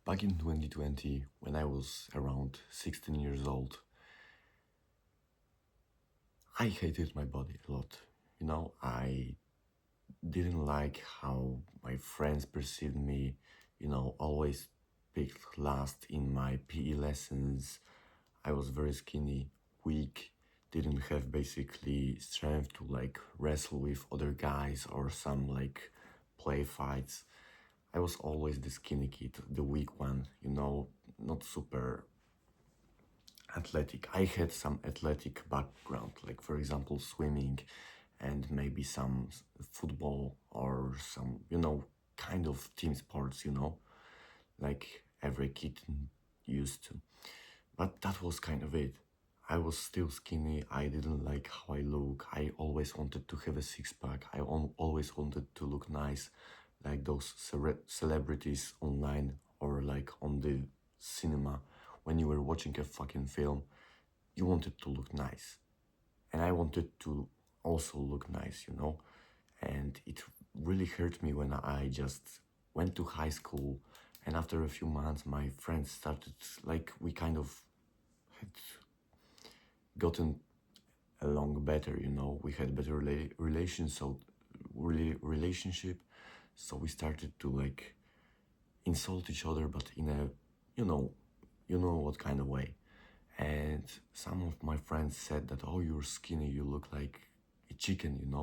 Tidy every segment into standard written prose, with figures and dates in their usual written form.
Back in 2020, when I was around 16 years old, I hated my body a lot. I didn't like how my friends perceived me, always picked last in my PE lessons. I was very skinny, weak, didn't have basically strength to like wrestle with other guys or some like play fights. I was always the skinny kid, the weak one, not super athletic. I had some athletic background, like for example, swimming and maybe some football or some, kind of team sports, like every kid used to. But that was kind of it. I was still skinny. I didn't like how I look. I always wanted to have a six pack. I always wanted to look nice, like those celebrities online or like on the cinema. When you were watching a fucking film, you wanted to look nice. And I wanted to also look nice, And it really hurt me when I just went to high school, and after a few months, my friends started, like, we kind of had gotten along better, we had better relations, so really relationship, so we started to like insult each other, but in a, you know what kind of way. And some of my friends said that, oh, you're skinny, you look like a chicken,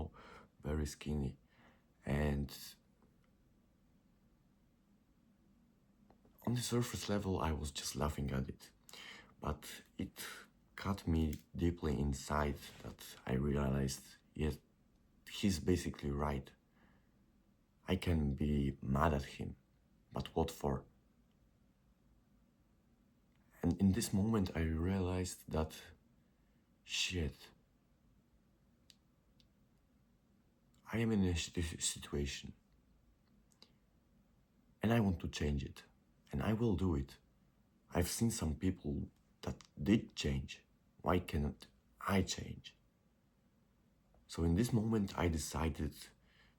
very skinny. And on the surface level, I was just laughing at it, but it cut me deeply inside that I realized, yes, he's basically right. I can be mad at him, but what for? And in this moment, I realized that, shit, I am in a situation and I want to change it, and I will do it. I've seen some people that did change. Why cannot I change? So in this moment, I decided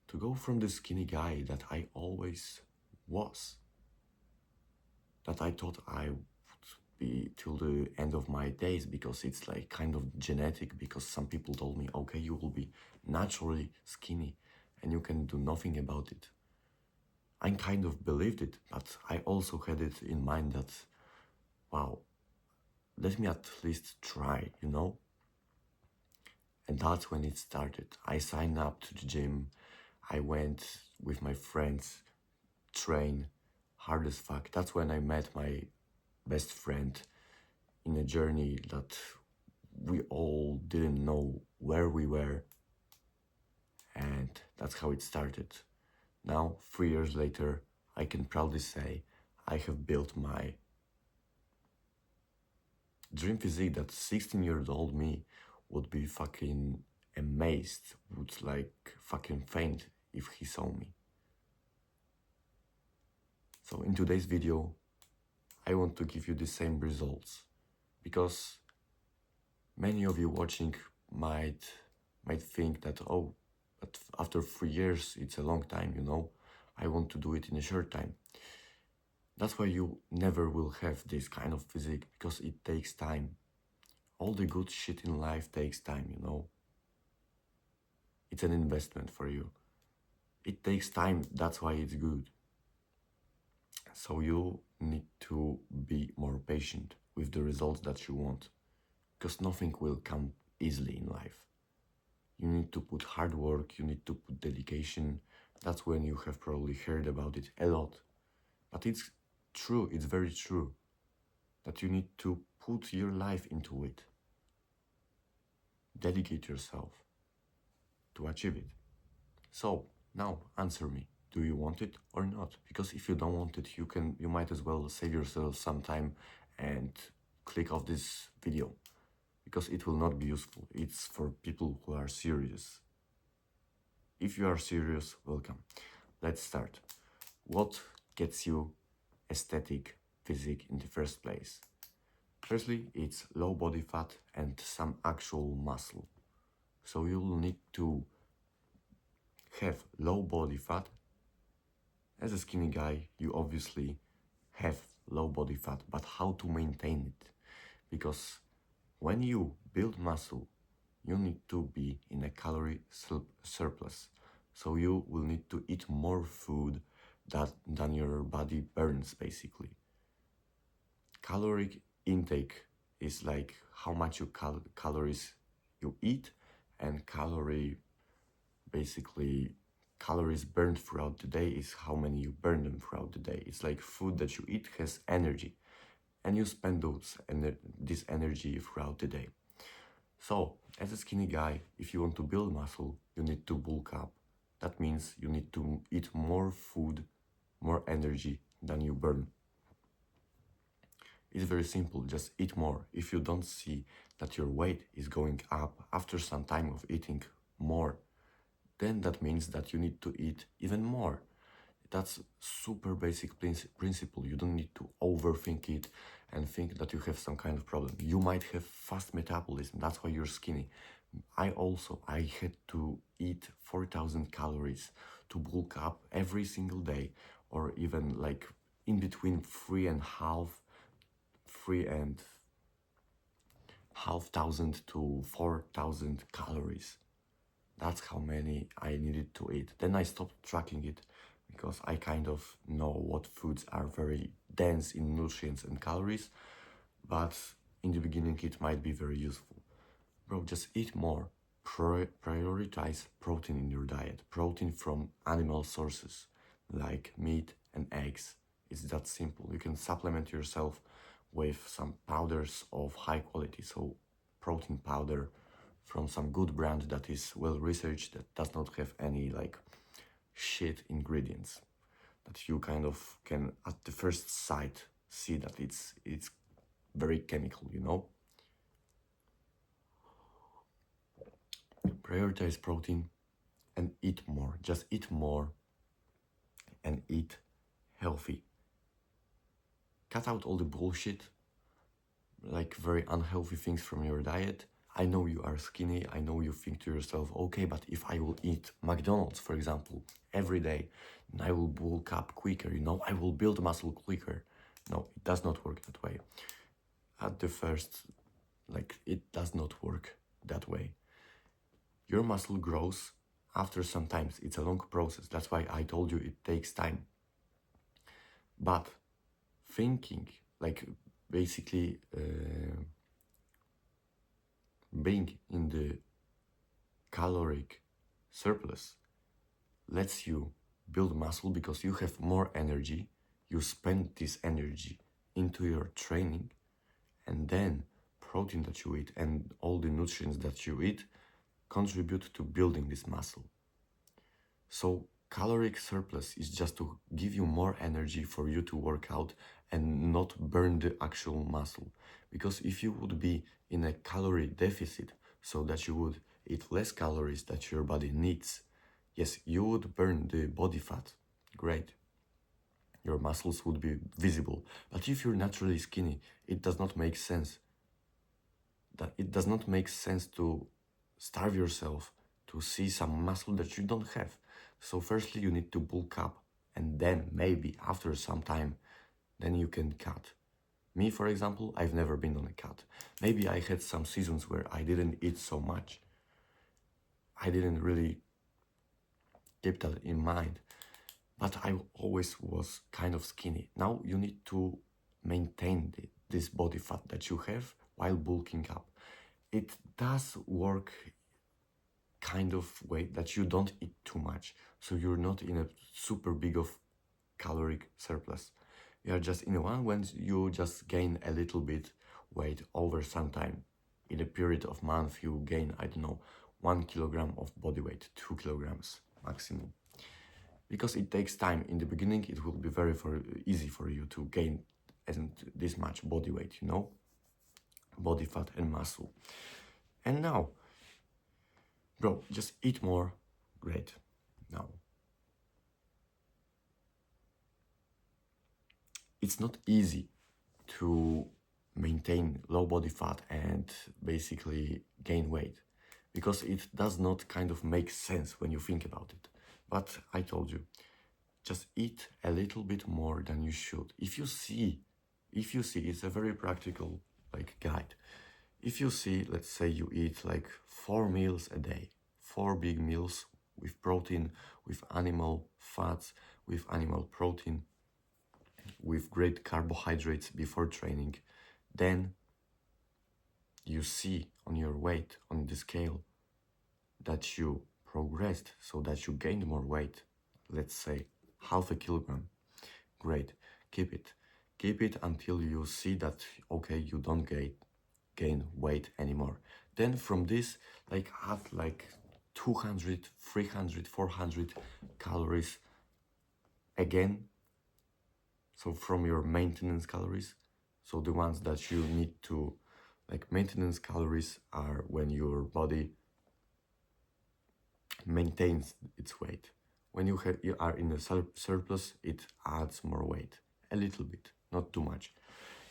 to go from the skinny guy that I always was, that I thought I would be till the end of my days, because it's like kind of genetic, because some people told me, okay, you will be naturally skinny and you can do nothing about it. I kind of believed it, but I also had it in mind that, wow, let me at least try, And that's when it started. I signed up to the gym. I went with my friends, train hard as fuck. That's when I met my best friend in a journey that we all didn't know where we were. And that's how it started. Now, 3 years later, I can proudly say I have built my dream physique that 16-year-old me would be fucking amazed, would like fucking faint if he saw me. So in today's video, I want to give you the same results, because many of you watching might think that, oh, but after 3 years, it's a long time, I want to do it in a short time. That's why you never will have this kind of physique, because it takes time. All the good shit in life takes time, It's an investment for you. It takes time, that's why it's good. So you need to be more patient with the results that you want, because nothing will come easily in life. You need to put hard work, you need to put dedication. That's when you have probably heard about it a lot. But it's true, it's very true, that you need to put your life into it. Dedicate yourself to achieve it. So now answer me. Do you want it or not? Because if you don't want it, you might as well save yourself some time and click off this video, because it will not be useful. It's for people who are serious. If you are serious, welcome. Let's start. What gets you aesthetic physique in the first place? Firstly, it's low body fat and some actual muscle. So you'll need to have low body fat. As a skinny guy, you obviously have low body fat, but how to maintain it. Because when you build muscle, you need to be in a calorie surplus. So you will need to eat more food than your body burns, basically. Caloric intake is like how much calories you eat, and basically calories burned throughout the day is how many you burn them throughout the day. It's like food that you eat has energy, and you spend this energy throughout the day. So, as a skinny guy, if you want to build muscle, you need to bulk up. That means you need to eat more food, more energy than you burn. It's very simple, just eat more. If you don't see that your weight is going up after some time of eating more, then that means that you need to eat even more. That's super basic principle. You don't need to overthink it and think that you have some kind of problem. You might have fast metabolism, that's why you're skinny. I had to eat 4,000 calories to bulk up every single day, or even like in between three and half thousand to 4,000 calories. That's how many I needed to eat. Then I stopped tracking it because I kind of know what foods are very dense in nutrients and calories, but in the beginning it might be very useful. Bro, just eat more. Prioritize protein in your diet. Protein from animal sources like meat and eggs. It's that simple. You can supplement yourself with some powders of high quality. So protein powder from some good brand that is well researched, that does not have any like shit ingredients, that you kind of can at the first sight see that it's very chemical, you know. Prioritize protein and eat more. Just eat more and eat healthy. Cut out all the bullshit, like very unhealthy things from your diet. I know you are skinny, I know you think to yourself, okay, but if I will eat McDonald's, for example, every day, then I will bulk up quicker, you know, I will build muscle quicker. No, it does not work that way. At the first, it does not work that way. Your muscle grows after some time. It's a long process. That's why I told you it takes time. But thinking, like basically being in the caloric surplus lets you build muscle because you have more energy. You spend this energy into your training, and then protein that you eat and all the nutrients that you eat contribute to building this muscle. So caloric surplus is just to give you more energy for you to work out and not burn the actual muscle. Because if you would be in a calorie deficit, so that you would eat less calories that your body needs, yes, you would burn the body fat. Great. Your muscles would be visible. But if you're naturally skinny, it does not make sense. It does not make sense to starve yourself to see some muscle that you don't have. So firstly, you need to bulk up, and then maybe after some time, then you can cut. Me, for example, I've never been on a cut. Maybe I had some seasons where I didn't eat so much. I didn't really keep that in mind, but I always was kind of skinny. Now you need to maintain this body fat that you have while bulking up. It does work kind of way that you don't eat too much, so you're not in a super big of caloric surplus. You are just in one when you just gain a little bit weight over some time. In a period of month, you gain, I don't know, 1 kilogram of body weight, 2 kilograms maximum. Because it takes time. In the beginning, it will be very easy for you to gain this much body weight, you know, body fat and muscle. And now, bro, just eat more. Great. Now, it's not easy to maintain low body fat and basically gain weight, because it does not kind of make sense when you think about it. But I told you, just eat a little bit more than you should. If you see If you see, it's a very practical like guide. If you see, let's say you eat like 4 meals a day, 4 big meals with protein, with animal fats, with animal protein, with great carbohydrates before training, then you see on your weight on the scale that you progressed, so that you gained more weight, let's say half a kilogram. Great, keep it. Keep it until you see that, okay, you don't gain weight anymore. Then from this, like add like 200, 300, 400 calories again. So from your maintenance calories. So the ones that you need to, like maintenance calories are when your body maintains its weight. When you are in a surplus, it adds more weight, a little bit, not too much.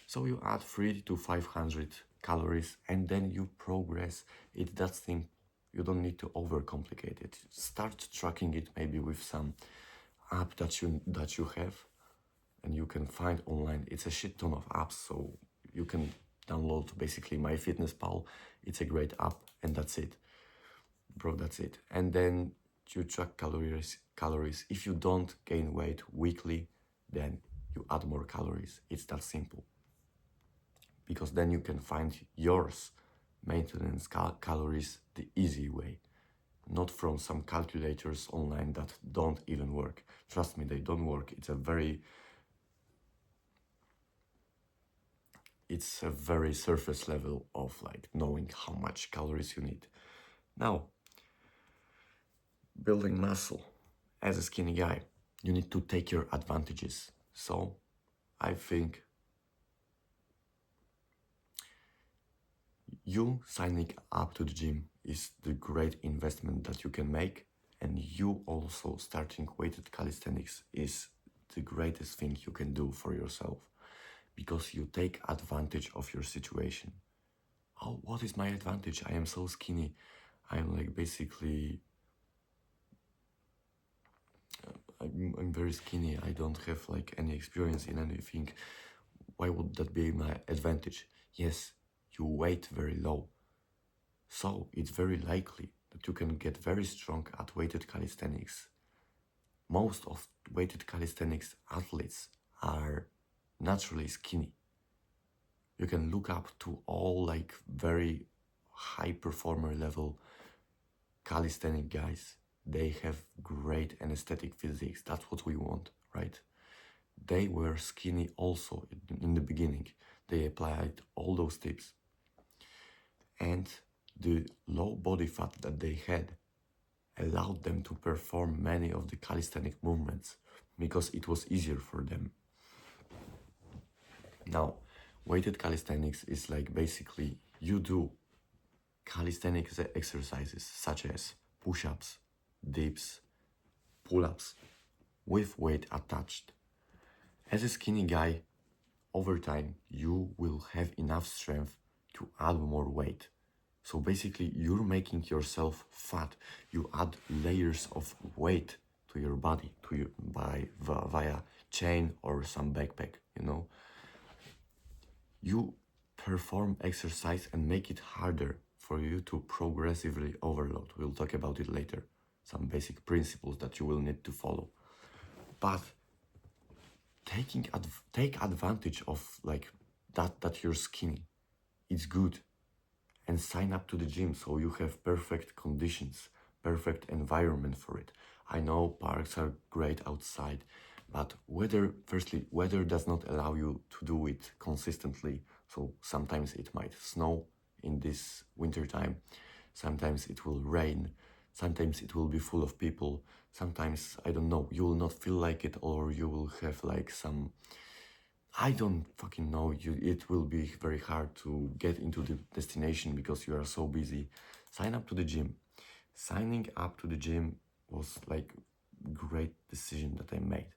So you add 3 to 500 calories, and then you progress. It's that simple. You don't need to overcomplicate it. Start tracking it maybe with some app that you have, and you can find online. It's a shit ton of apps, so you can download basically MyFitnessPal. It's a great app, and that's it, bro. That's it. And then you track calories. If you don't gain weight weekly, then you add more calories. It's that simple. Because then you can find yours maintenance calories the easy way, not from some calculators online that don't even work. Trust me, they don't work. It's a very surface level of like knowing how much calories you need. Now, building muscle as a skinny guy, you need to take your advantages. So I think you signing up to the gym is the great investment that you can make, and you also starting weighted calisthenics is the greatest thing you can do for yourself, because you take advantage of your situation. Oh, what is my advantage? I am so skinny. I'm like basically I'm very skinny. I don't have like any experience in anything. Why would that be my advantage? Yes, you weight very low. So it's very likely that you can get very strong at weighted calisthenics. Most of weighted calisthenics athletes are naturally skinny. You can look up to all like very high performer level calisthenic guys. They have great and aesthetic physiques. That's what we want, right? They were skinny also in the beginning. They applied all those tips. And the low body fat that they had allowed them to perform many of the calisthenic movements because it was easier for them. Now, weighted calisthenics is like basically you do calisthenic exercises such as push-ups, dips, pull-ups with weight attached. As a skinny guy, over time you will have enough strength to add more weight. So basically you're making yourself fat. You add layers of weight to your body via chain or some backpack, you know. You perform exercise and make it harder for you to progressively overload. We'll talk about it later. Some basic principles that you will need to follow. But take advantage of like that you're skinny. It's good. And sign up to the gym so you have perfect conditions, perfect environment for it. I know parks are great outside, but weather does not allow you to do it consistently. So sometimes it might snow in this winter time, sometimes it will rain, sometimes it will be full of people, sometimes, I don't know, you will not feel like it, or you will have like some, I don't fucking know. It will be very hard to get into the destination because you are so busy. Sign up to the gym. Signing up to the gym was like great decision that I made.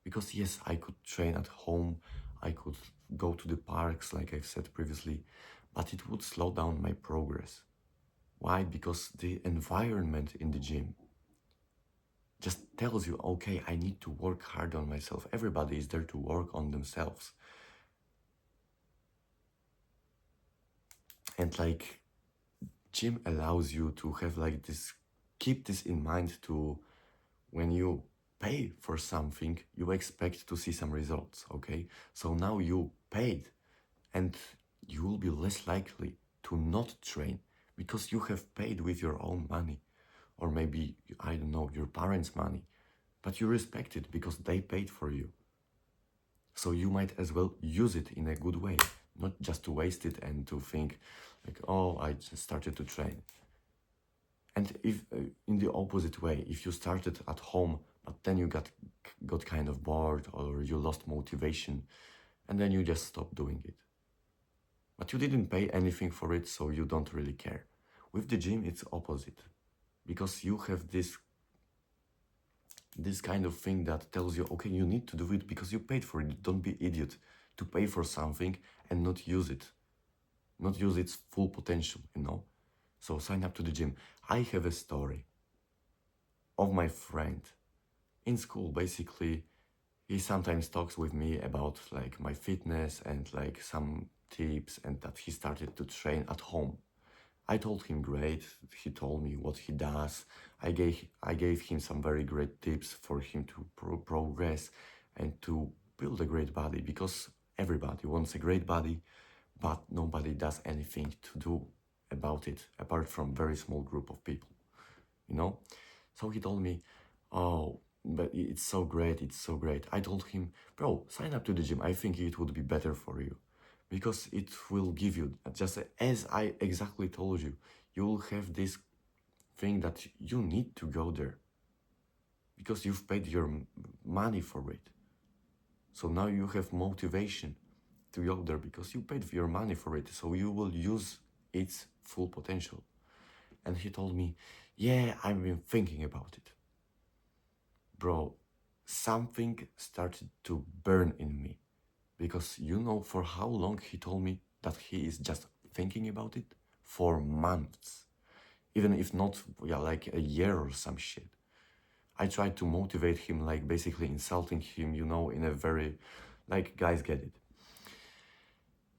Because yes, I could train at home, I could go to the parks like I've said previously, but it would slow down my progress. Why? Because the environment in the gym just tells you, okay, I need to work hard on myself. Everybody is there to work on themselves. And like gym allows you to have like this, keep this in mind to when you pay for something, you expect to see some results, okay? So now you paid and you will be less likely to not train because you have paid with your own money or maybe, I don't know, your parents' money, but you respect it because they paid for you. So you might as well use it in a good way, not just to waste it and to think like, oh, I just started to train. And if in the opposite way, if you started at home, but then you got kind of bored or you lost motivation, and then you just stopped doing it. But you didn't pay anything for it, so you don't really care. With the gym, it's opposite, because you have this kind of thing that tells you, okay, you need to do it because you paid for it. Don't be idiot to pay for something and not use it, not use its full potential, you know? So sign up to the gym. I have a story of my friend in school. Basically, he sometimes talks with me about like my fitness and like some tips, and that he started to train at home. I told him great. He told me what he does. I gave him some very great tips for him to progress and to build a great body, because everybody wants a great body, but nobody does anything to do about it apart from very small group of people, you know? So he told me, oh, but it's so great, it's so great. I told him, bro, sign up to the gym. I think it would be better for you because it will give you, just as I exactly told you, you will have this thing that you need to go there because you've paid your money for it. So now you have motivation to go there because you paid your money for it. So you will use its full potential. And he told me, yeah, I've been thinking about it. Bro, something started to burn in me, because you know for how long he told me that he is just thinking about it? For months. Even if not, yeah, like a year or some shit. I tried to motivate him, like basically insulting him, you know, in a very, like, guys get it.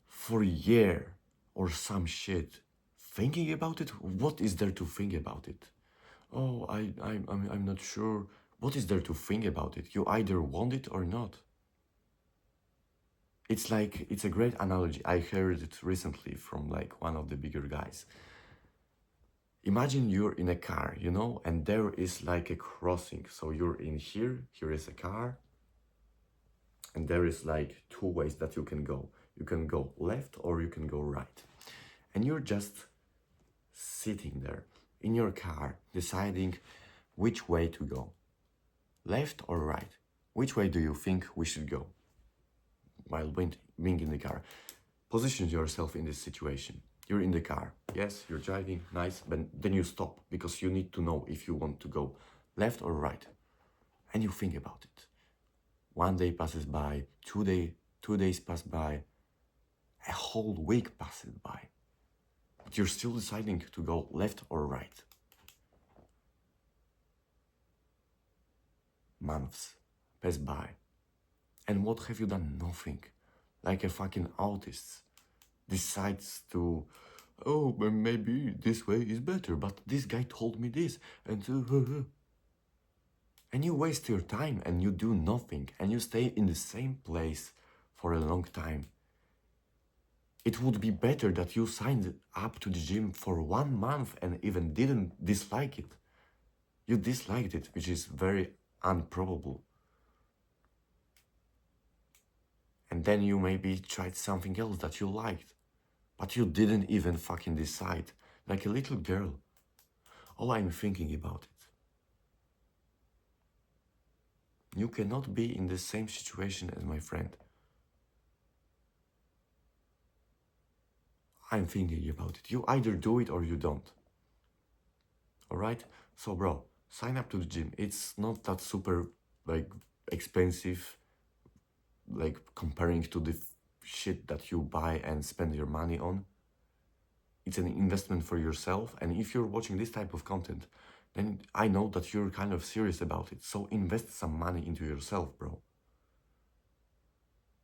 For a year or some shit, thinking about it? What is there to think about it? Oh, I'm not sure. What is there to think about it? You either want it or not. It's like, it's a great analogy. I heard it recently from like one of the bigger guys. Imagine you're in a car, you know, and there is like a crossing. So you're in here, here is a car, and there is like two ways that you can go. You can go left or you can go right. And you're just sitting there in your car, deciding which way to go, left or right. Which way do you think we should go while being in the car? Position yourself in this situation. You're in the car, yes, you're driving, nice, but then you stop because you need to know if you want to go left or right. And you think about it. One day passes by, 2 days pass by, a whole week passes by. But you're still deciding to go left or right. Months pass by. And what have you done? Nothing. Like a fucking autist decides to, oh, but maybe this way is better, but this guy told me this, and you waste your time and you do nothing and you stay in the same place for a long time. It would be better that you signed up to the gym for 1 month and even didn't dislike it. You disliked it, which is very improbable. And then you maybe tried something else that you liked, but you didn't even fucking decide, like a little girl. Oh, I'm thinking about it. You cannot be in the same situation as my friend. I'm thinking about it. You either do it or you don't. Alright? So bro, sign up to the gym. It's not that super like expensive, like comparing to the shit that you buy and spend your money on. It's an investment for yourself, and if you're watching this type of content, then I know that you're kind of serious about it. So invest some money into yourself, bro.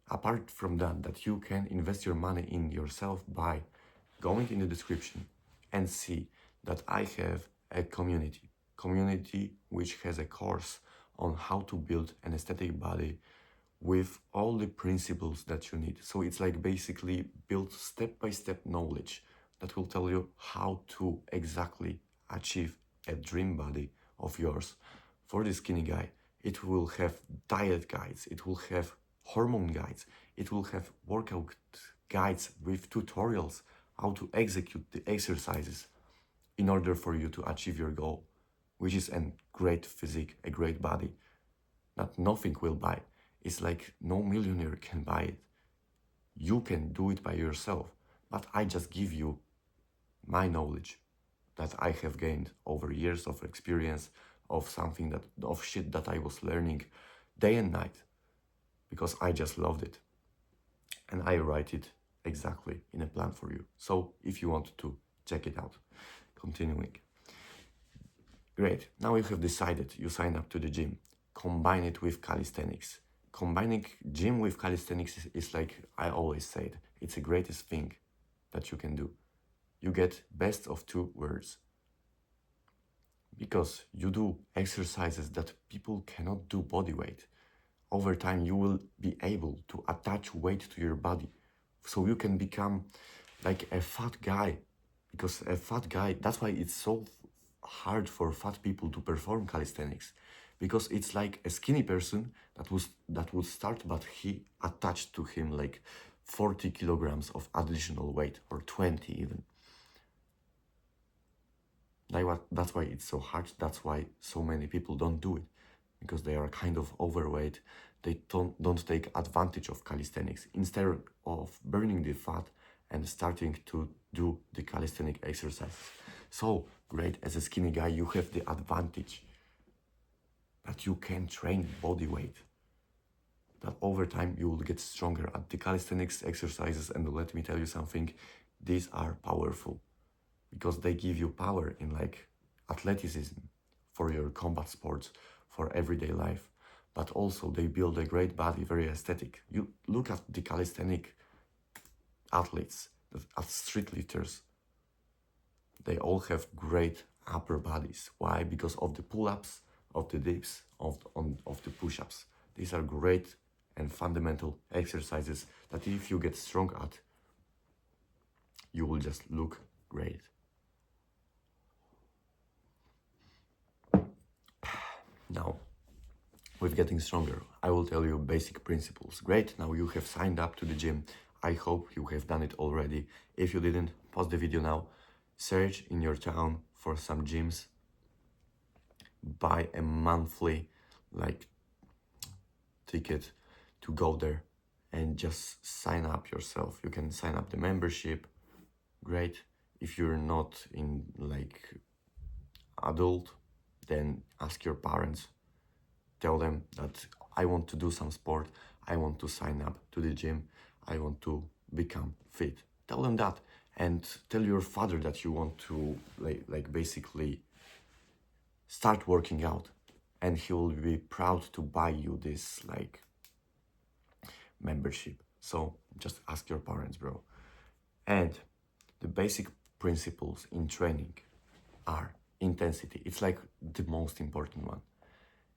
Apart from that you can invest your money in yourself by going in the description and see that I have a community which has a course on how to build an aesthetic body with all the principles that you need. So it's like basically build step-by-step knowledge that will tell you how to exactly achieve a dream body of yours. For the skinny guy, it will have diet guides, it will have hormone guides, it will have workout guides with tutorials how to execute the exercises in order for you to achieve your goal, which is a great physique, a great body that nothing will buy. It's like no millionaire can buy it. You can do it by yourself, but I just give you my knowledge that I have gained over years of experience of something of shit that I was learning day and night because I just loved it. And I write it exactly in a plan for you. So if you want to check it out. Continuing. Great, now you have decided you sign up to the gym. Combine it with calisthenics. Combining gym with calisthenics is like I always said, it's the greatest thing that you can do. You get best of two worlds. Because you do exercises that people cannot do body weight. Over time, you will be able to attach weight to your body. So you can become like a fat guy. Because a fat guy, that's why it's so hard for fat people to perform calisthenics. Because it's like a skinny person that would start, but he attached to him like 40 kilograms of additional weight, or 20 even. That's why it's so hard. That's why so many people don't do it, because they are kind of overweight. They don't take advantage of calisthenics. Instead of burning the fat and starting to do the calisthenic exercises. So great, as a skinny guy, you have the advantage that you can train body weight. That over time you will get stronger at the calisthenics exercises. And let me tell you something, these are powerful because they give you power in like athleticism for your combat sports, for everyday life. But also they build a great body, very aesthetic. You look at the calisthenic athletes, at street lifters, they all have great upper bodies. Why? Because of the pull-ups, of the dips, of the push-ups. These are great and fundamental exercises that if you get strong at, you will just look great. Now, with getting stronger, I will tell you basic principles. Great, now you have signed up to the gym. I hope you have done it already. If you didn't, pause the video now. Search in your town for some gyms. Buy a monthly ticket to go there and just sign up yourself. You can sign up the membership. Great. If you're not in adult, then ask your parents. Tell them that I want to do some sport. I want to sign up to the gym. I want to become fit. Tell them that, and tell your father that you want to basically start working out, and he will be proud to buy you this membership. So just ask your parents, bro. And the basic principles in training are intensity. It's like the most important one.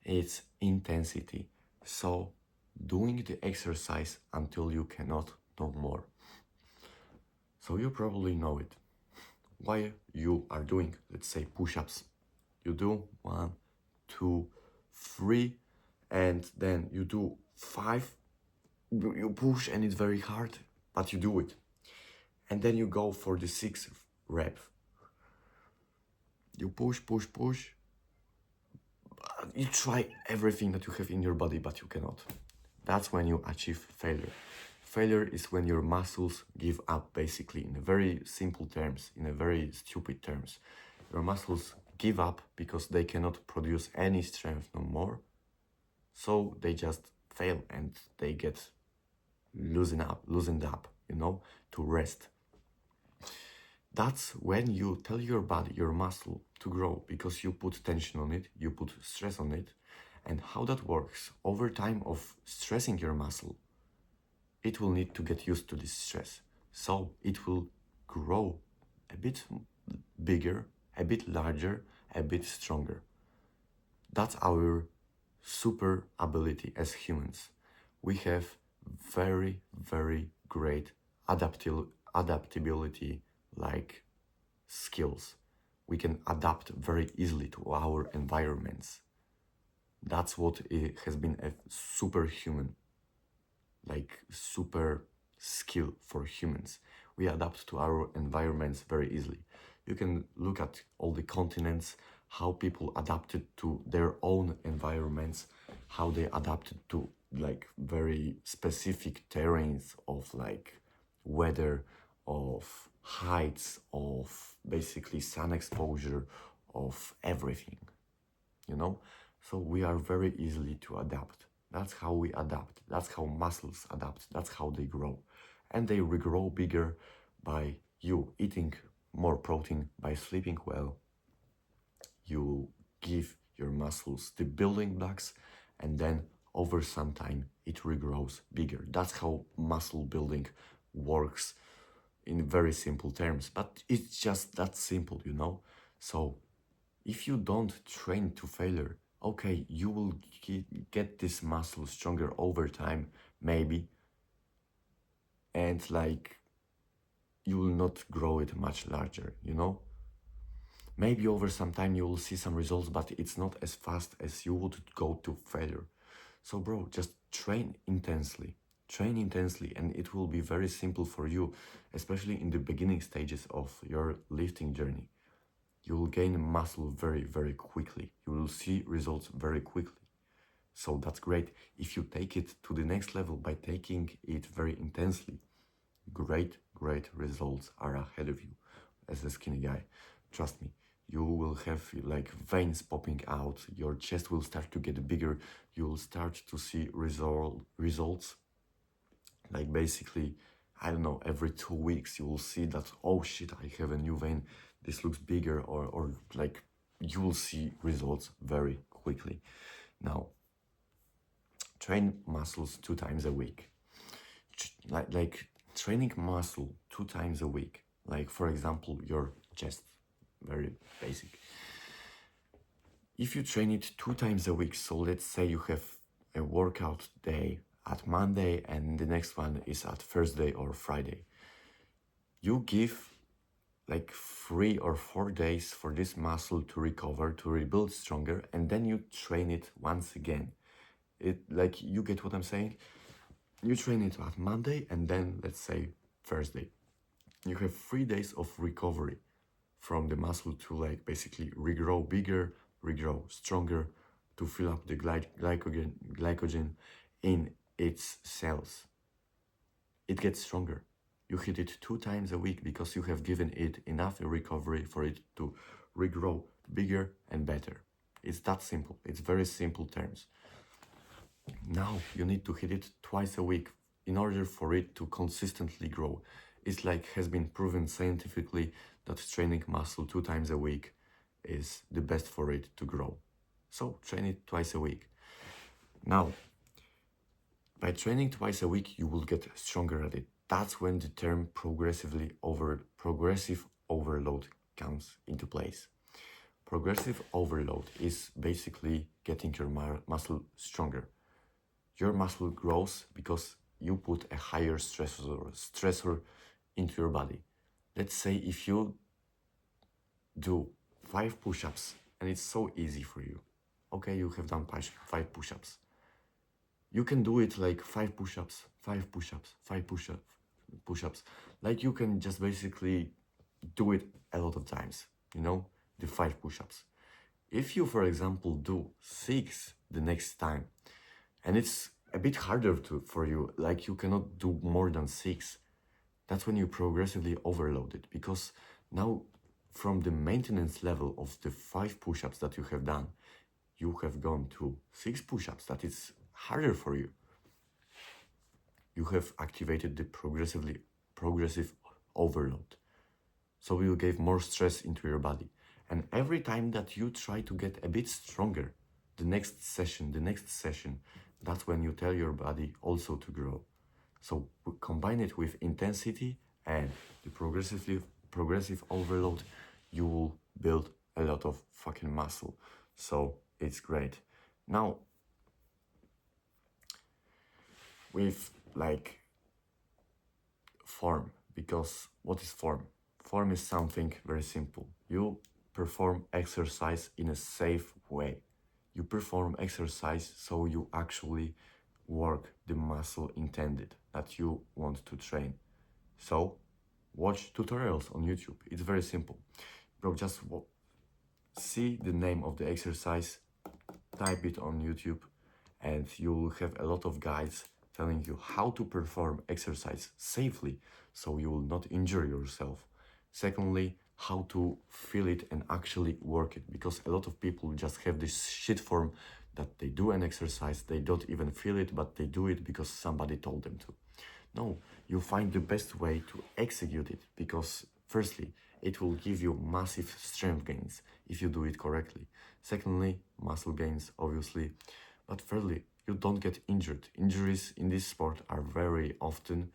It's intensity. So doing the exercise until you cannot no more. So you probably know it. Why you are doing, let's say, push-ups. You do 1, 2, 3, and then you do 5. You push and it's very hard, but you do it. And then you go for the 6th rep. You push, push, push. You try everything that you have in your body, but you cannot. That's when you achieve failure. Failure is when your muscles give up, basically, in very simple terms, in a very stupid terms. Your muscles give up because they cannot produce any strength no more. So they just fail and they get loosened up, to rest. That's when you tell your body, your muscle, to grow, because you put tension on it, you put stress on it. And how that works, over time of stressing your muscle, it will need to get used to this stress. So it will grow a bit bigger, a bit larger, a bit stronger. That's our super ability as humans. We have very, very great adaptability like skills. We can adapt very easily to our environments. That's what it has been a superhuman, like super skill for humans. We adapt to our environments very easily. You can look at all the continents, how people adapted to their own environments, how they adapted to like very specific terrains of like weather, of heights, of basically sun exposure, of everything, you know? So we are very easily to adapt. That's how we adapt. That's how muscles adapt. That's how they grow. And they regrow bigger by you eating more protein, by sleeping well. You give your muscles the building blocks, and then over some time it regrows bigger. That's how muscle building works in very simple terms, but it's just that simple, you know? So if you don't train to failure, okay, you will get this muscle stronger over time, maybe, and like you will not grow it much larger, you know? Maybe over some time you will see some results, but it's not as fast as you would go to failure. So, bro, just train intensely. Train intensely, and it will be very simple for you, especially in the beginning stages of your lifting journey. You will gain muscle very, very quickly. You will see results very quickly. So that's great. If you take it to the next level by taking it very intensely, great, great results are ahead of you as a skinny guy. Trust me, you will have like veins popping out, your chest will start to get bigger, you will start to see results. Like basically, I don't know, every 2 weeks you will see that, oh shit, I have a new vein, this looks bigger, or like you will see results very quickly. Now, train muscles 2 times a week. Like training muscle 2 times a week, like for example, your chest, very basic. If you train it 2 times a week, so let's say you have a workout day at Monday and the next one is at Thursday or Friday, you give like 3 or 4 days for this muscle to recover, to rebuild stronger, and then you train it once again. It, like, you get what I'm saying? You train it at Monday and then let's say Thursday. You have 3 days of recovery from the muscle to like basically regrow bigger, regrow stronger, to fill up the glycogen in its cells. It gets stronger. You hit it 2 times a week because you have given it enough recovery for it to regrow bigger and better. It's that simple. It's very simple terms. Now you need to hit it twice a week in order for it to consistently grow. It's like has been proven scientifically that training muscle 2 times a week is the best for it to grow. So train it twice a week. Now, by training twice a week, you will get stronger at it. That's when the term progressive overload comes into place. Progressive overload is basically getting your muscle stronger. Your muscle grows because you put a higher stressor into your body. Let's say if you do 5 push-ups and it's so easy for you. Okay, you have done 5 push-ups. You can do it like 5 push-ups, 5 push-ups, 5 push-ups. Like you can just basically do it a lot of times, you know, the 5 push-ups. If you, for example, do 6 the next time, and it's a bit harder for you, like you cannot do more than 6, that's when you progressively overload it, because now from the maintenance level of the 5 push-ups that you have done, you have gone to 6 push-ups, that is harder for you. You have activated the progressive overload. So you gave more stress into your body. And every time that you try to get a bit stronger, the next session, that's when you tell your body also to grow. So combine it with intensity and the progressive overload, you will build a lot of fucking muscle. So it's great. Now, with like form, because what is form? Form is something very simple. You perform exercise in a safe way. You perform exercise so you actually work the muscle intended that you want to train. So watch tutorials on YouTube. It's very simple. Bro, just see the name of the exercise, type it on YouTube, and you'll have a lot of guides telling you how to perform exercise safely so you will not injure yourself. Secondly, how to feel it and actually work it, because a lot of people just have this shit form that they do an exercise, they don't even feel it, but they do it because somebody told them to. No, you find the best way to execute it, because firstly, it will give you massive strength gains if you do it correctly. Secondly, muscle gains, obviously. But thirdly, you don't get injured. Injuries in this sport are very often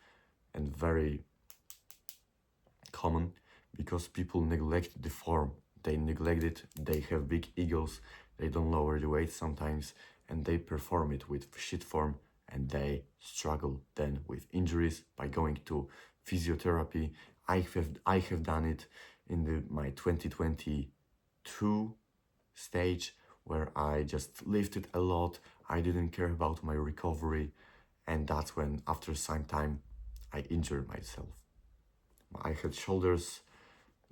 and very common because people neglect the form. They neglect it, they have big egos, they don't lower the weight sometimes, and they perform it with shit form, and struggle then with injuries by going to physiotherapy. I have done it in my 2022 stage where I just lifted a lot. I didn't care about my recovery, and that's when after some time I injured myself. I had shoulders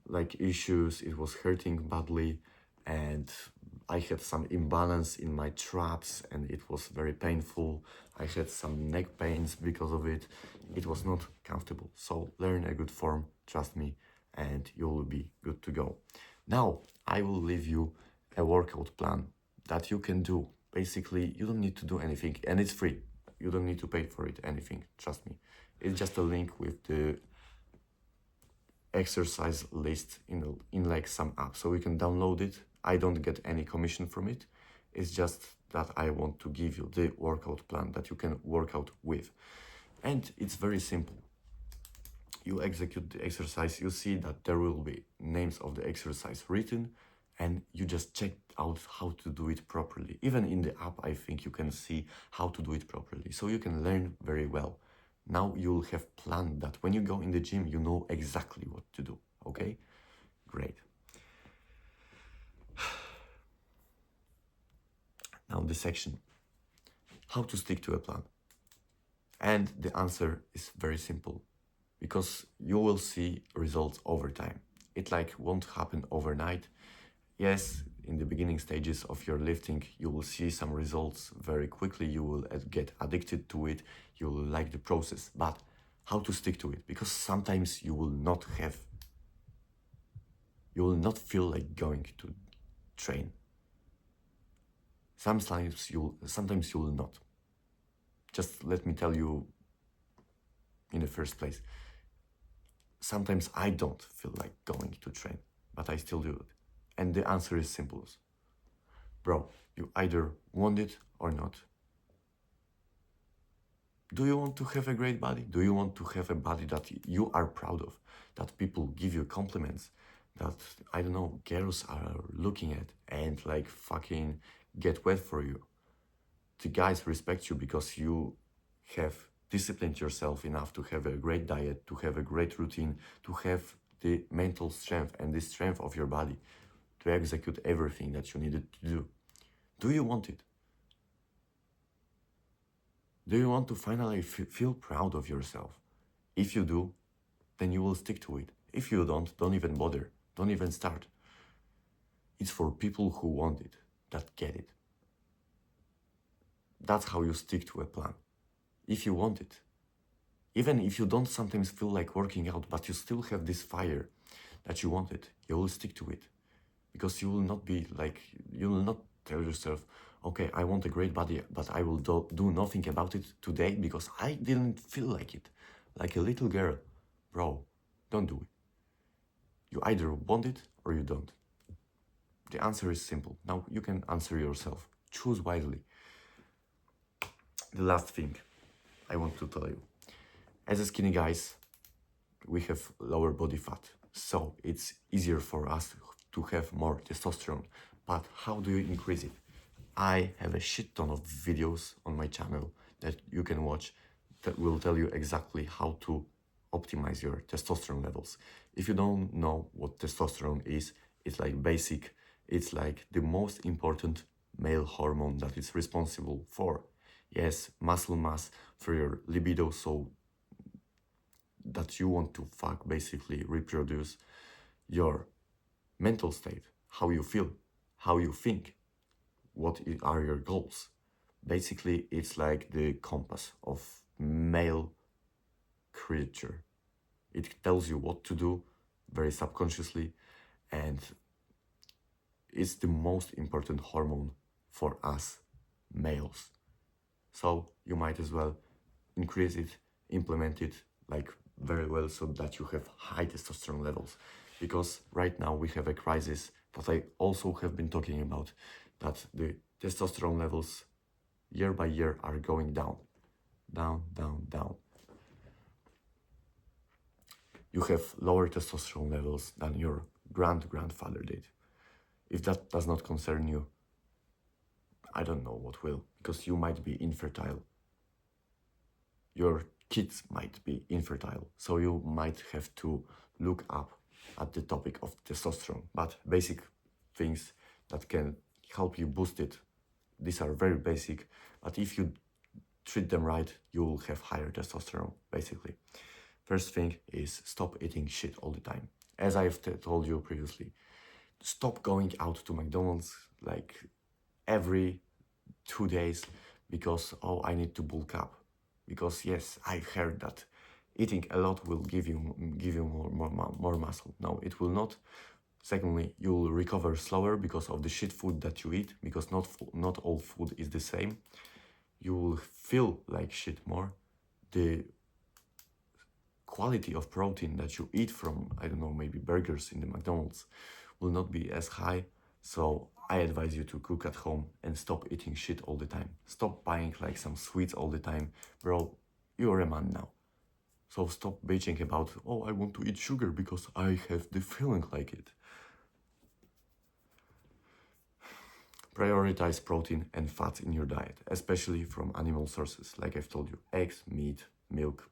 like issues, it was hurting badly, and I had some imbalance in my traps and it was very painful. I had some neck pains because of it. It was not comfortable. So learn a good form, trust me, and you will be good to go. Now I will leave you a workout plan that you can do. Basically, you don't need to do anything, and it's free. You don't need to pay for it, anything, trust me. It's just a link with the exercise list in like some app, so you can download it. I don't get any commission from it. It's just that I want to give you the workout plan that you can work out with, and it's very simple. You execute the exercise, you see that there will be names of the exercise written, and you just check out how to do it properly. Even in the app, I think you can see how to do it properly, so you can learn very well. Now you'll have planned that when you go in the gym, you know exactly what to do, okay? Great. Now the section, how to stick to a plan. And the answer is very simple, because you will see results over time. It like won't happen overnight. Yes, in the beginning stages of your lifting, you will see some results very quickly. You will get addicted to it. You will like the process, but how to stick to it? Because sometimes you will not feel like going to train. Sometimes you will not. Just let me tell you in the first place. Sometimes I don't feel like going to train, but I still do it. And the answer is simple. Bro, you either want it or not. Do you want to have a great body? Do you want to have a body that you are proud of? That people give you compliments? That, I don't know, girls are looking at and like fucking get wet for you? The guys respect you because you have disciplined yourself enough to have a great diet, to have a great routine, to have the mental strength and the strength of your body to execute everything that you needed to do. Do you want it? Do you want to finally feel proud of yourself? If you do, then you will stick to it. If you don't even bother. Don't even start. It's for people who want it, that get it. That's how you stick to a plan. If you want it. Even if you don't sometimes feel like working out, but you still have this fire that you want it, you will stick to it. Because you will not be like, you will not tell yourself, okay, I want a great body, but I will do nothing about it today because I didn't feel like it. Like a little girl. Bro, don't do it. You either want it or you don't. The answer is simple. Now you can answer yourself. Choose wisely. The last thing I want to tell you. As a skinny guys, we have lower body fat, so it's easier for us to have more testosterone. But how do you increase it? I have a shit ton of videos on my channel that you can watch that will tell you exactly how to optimize your testosterone levels. If you don't know what testosterone is, it's like basic, it's like the most important male hormone that is responsible for, yes, muscle mass, for your libido, so that you want to fuck, basically reproduce, your mental state, how you feel, how you think, what are your goals. Basically, it's like the compass of male creature. It tells you what to do very subconsciously, and it's the most important hormone for us males. So you might as well increase it, implement it like very well, so that you have high testosterone levels. Because right now we have a crisis that I also have been talking about, that the testosterone levels year by year are going down, down, down, down. You have lower testosterone levels than your grandfather did. If that does not concern you, I don't know what will, because you might be infertile. Your kids might be infertile, so you might have to look up at the topic of testosterone. But basic things that can help you boost it, these are very basic, but if you treat them right, you will have higher testosterone, basically. First thing is stop eating shit all the time. As I've told you previously, stop going out to McDonald's like every 2 days because, oh, I need to bulk up. Because yes, I heard that eating a lot will give you more muscle. No, it will not. Secondly, you will recover slower because of the shit food that you eat, because not all food is the same. You will feel like shit more. The quality of protein that you eat from, I don't know, maybe burgers in the McDonald's will not be as high. So I advise you to cook at home and stop eating shit all the time. Stop buying like some sweets all the time. Bro, you're a man now. So stop bitching about, oh, I want to eat sugar because I have the feeling like it. Prioritize protein and fats in your diet, especially from animal sources, like I've told you, eggs, meat, milk,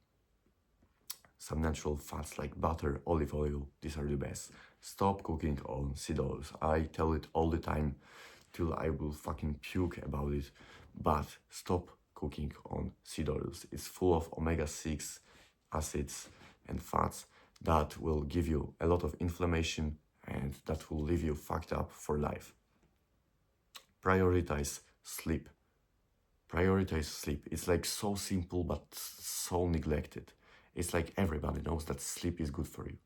some natural fats like butter, olive oil, these are the best. Stop cooking on seed oils. I tell it all the time till I will fucking puke about it, but stop cooking on seed oils. It's full of omega-6 acids and fats that will give you a lot of inflammation and that will leave you fucked up for life. Prioritize sleep. Prioritize sleep. It's like so simple but so neglected. It's like everybody knows that sleep is good for you.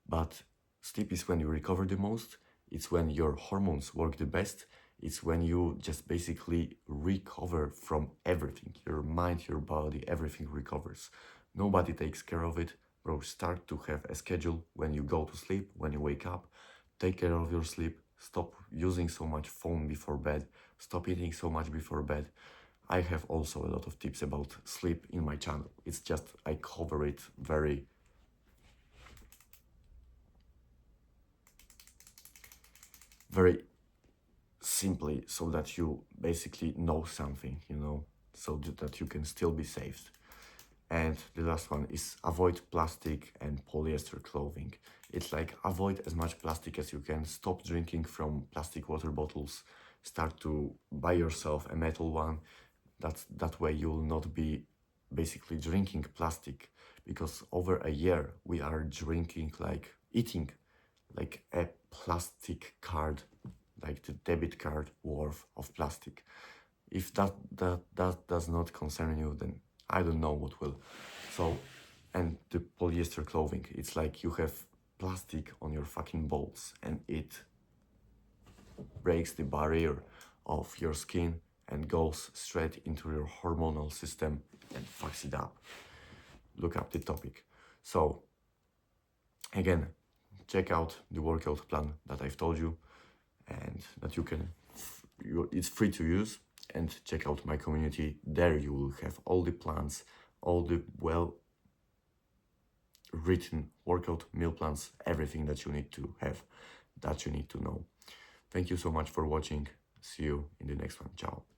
But sleep is when you recover the most. It's when your hormones work the best. It's when you just basically recover from everything. Your mind, your body, everything recovers. Nobody takes care of it. Bro, start to have a schedule when you go to sleep, when you wake up. Take care of your sleep. Stop using so much phone before bed. Stop eating so much before bed. I have also a lot of tips about sleep in my channel. It's just I cover it very simply, so that you basically know something, so that you can still be safe. And the last one is avoid plastic and polyester clothing. It's like avoid as much plastic as you can. Stop drinking from plastic water bottles. Start to buy yourself a metal one. That way you will not be basically drinking plastic, because over a year we are drinking, like eating like a plastic card, like the debit card worth of plastic. If that does not concern you, then I don't know what will. So, and the polyester clothing, it's like you have plastic on your fucking balls and it breaks the barrier of your skin and goes straight into your hormonal system and fucks it up. Look up the topic. So, again, check out the workout plan that I've told you and that you can, it's free to use. And check out my community. There you will have all the plans, all the written workout meal plans, everything that you need to have, that you need to know. Thank you so much for watching. See you in the next one. Ciao.